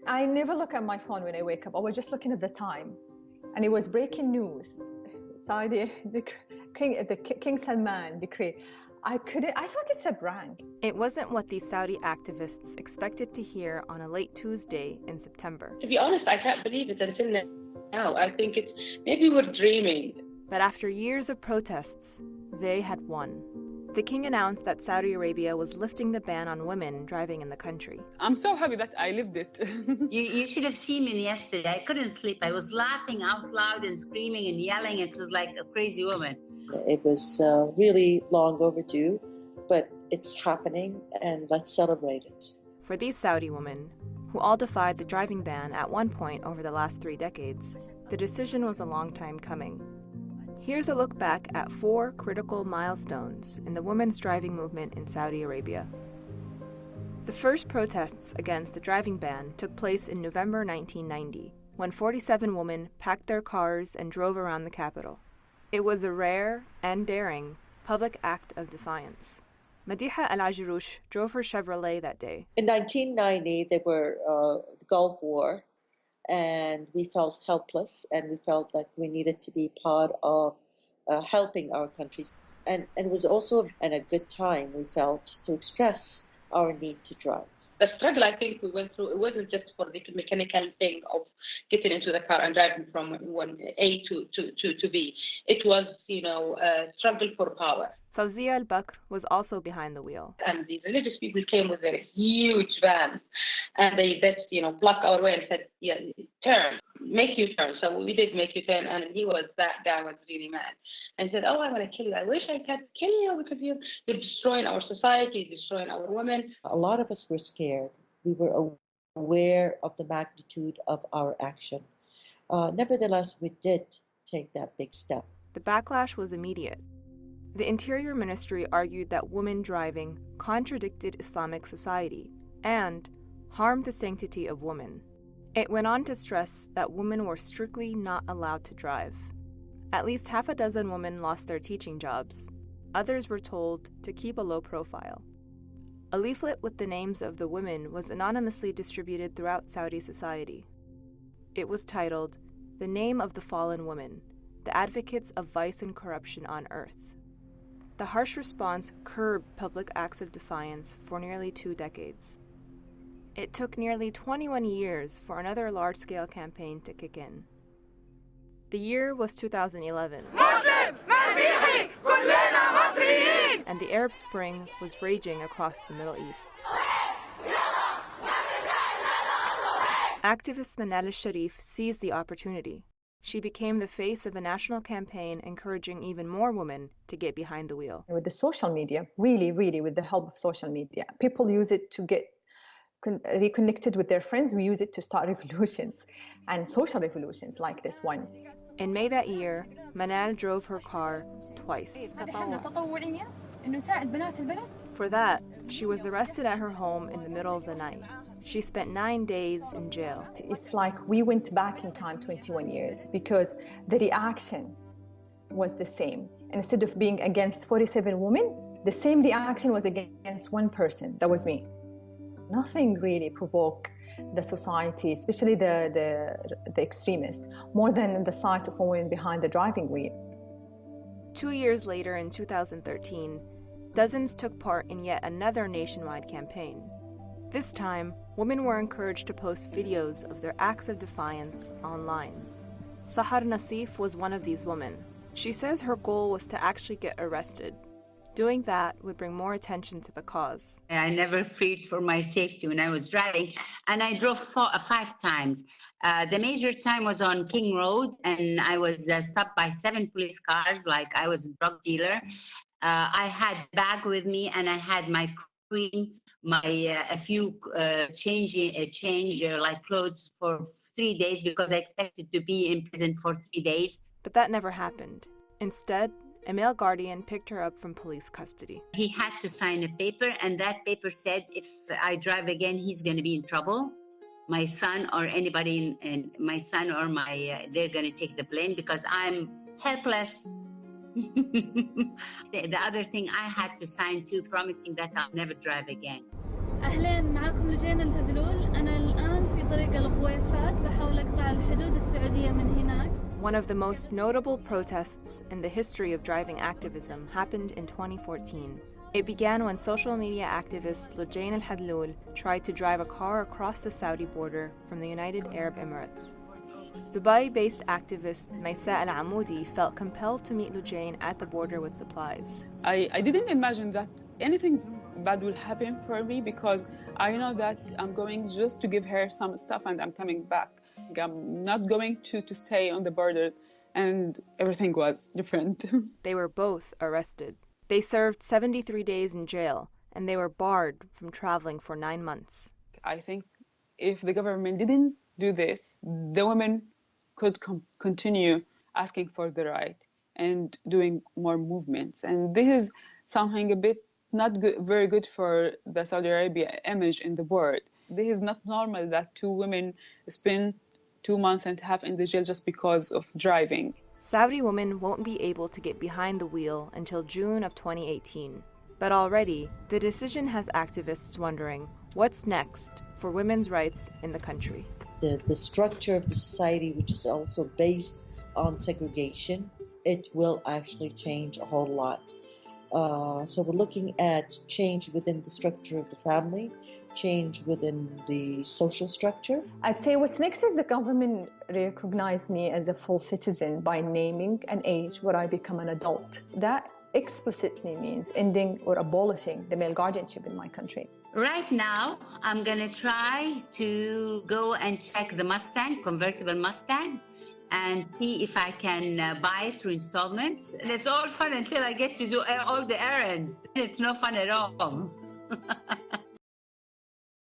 I never look at my phone when I wake up. I was just looking at the time, and it was breaking news. Saudi, King Salman decree. I thought it's a prank. It wasn't what these Saudi activists expected to hear on a late Tuesday in September. To be honest, I can't believe it until now. I think maybe we're dreaming. But after years of protests, they had won. The king announced that Saudi Arabia was lifting the ban on women driving in the country. I'm so happy that I lived it. You should have seen me yesterday. I couldn't sleep. I was laughing out loud and screaming and yelling. It was like a crazy woman. It was really long overdue, but it's happening, and let's celebrate it. For these Saudi women, who all defied the driving ban at one point over the last 3 decades, the decision was a long time coming. Here's a look back at 4 critical milestones in the women's driving movement in Saudi Arabia. The first protests against the driving ban took place in November 1990, when 47 women packed their cars and drove around the capital. It was a rare and daring public act of defiance. Madiha Al-Ajroush drove her Chevrolet that day. In 1990, there were the Gulf War, and we felt helpless, and we felt like we needed to be part of helping our countries. And it was also a good time, we felt, to express our need to drive. The struggle I think we went through, it wasn't just for the mechanical thing of getting into the car and driving from one A to B. It was, a struggle for power. Fawzia Al-Bakr was also behind the wheel. And the religious people came with their huge vans, and they just, blocked our way and said, yeah, turn, make you turn. So we did make you turn, and that guy was really mad. And said, oh, I'm going to kill you. I wish I could kill you because you're destroying our society, you're destroying our women. A lot of us were scared. We were aware of the magnitude of our action. Nevertheless, we did take that big step. The backlash was immediate. The Interior Ministry argued that women driving contradicted Islamic society and harmed the sanctity of women. It went on to stress that women were strictly not allowed to drive. At least half a dozen women lost their teaching jobs. Others were told to keep a low profile. A leaflet with the names of the women was anonymously distributed throughout Saudi society. It was titled, "The Name of the Fallen Women, the Advocates of Vice and Corruption on Earth." The harsh response curbed public acts of defiance for nearly 2 decades. It took nearly 21 years for another large-scale campaign to kick in. The year was 2011, and the Arab Spring was raging across the Middle East. Activist Manal al-Sharif seized the opportunity. She became the face of a national campaign encouraging even more women to get behind the wheel. With the social media, really, with the help of social media, people use it to get reconnected with their friends. We use it to start revolutions and social revolutions like this one. In May that year, Manal drove her car twice. For that, she was arrested at her home in the middle of the night. She spent 9 days in jail. It's like we went back in time 21 years because the reaction was the same. Instead of being against 47 women, the same reaction was against one person. That was me. Nothing really provoked the society, especially the extremists, more than the sight of a woman behind the driving wheel. 2 years later, in 2013, dozens took part in yet another nationwide campaign. This time, women were encouraged to post videos of their acts of defiance online. Sahar Nassif was one of these women. She says her goal was to actually get arrested. Doing that would bring more attention to the cause. I never feared for my safety when I was driving, and I drove 5 times. The major time was on King Road, and I was stopped by 7 police cars like I was a drug dealer. I had a bag with me, and I had my cream, a few change like clothes for 3 days because I expected to be in prison for 3 days. But that never happened. Instead, a male guardian picked her up from police custody. He had to sign a paper, and that paper said if I drive again, he's going to be in trouble. My son or anybody, they're going to take the blame because I'm helpless. The other thing I had to sign too, promising that I'll never drive again. أهلاً معكم لجان الهذلول. أنا الآن في One of the most notable protests in the history of driving activism happened in 2014. It began when social media activist Lujain al-Hadloul tried to drive a car across the Saudi border from the United Arab Emirates. Dubai-based activist Maysa al-Amoudi felt compelled to meet Lujain at the border with supplies. I didn't imagine that anything bad will happen for me, because I know that I'm going just to give her some stuff and I'm coming back. I'm not going to stay on the border, and everything was different. They were both arrested. They served 73 days in jail, and they were barred from traveling for 9 months. I think if the government didn't do this, the women could continue asking for the right and doing more movements. And this is something a bit not good, very good for the Saudi Arabia image in the world. This is not normal that two women spend 2.5 months in the jail just because of driving. Saudi women won't be able to get behind the wheel until June of 2018. But already, the decision has activists wondering what's next for women's rights in the country. The structure of the society, which is also based on segregation, it will actually change a whole lot. So we're looking at change within the structure of the family, change within the social structure. I'd say what's next is the government recognize me as a full citizen by naming an age where I become an adult. That explicitly means ending or abolishing the male guardianship in my country. Right now, I'm going to try to go and check the Mustang, convertible Mustang, and see if I can buy it through installments. And it's all fun until I get to do all the errands. It's no fun at all.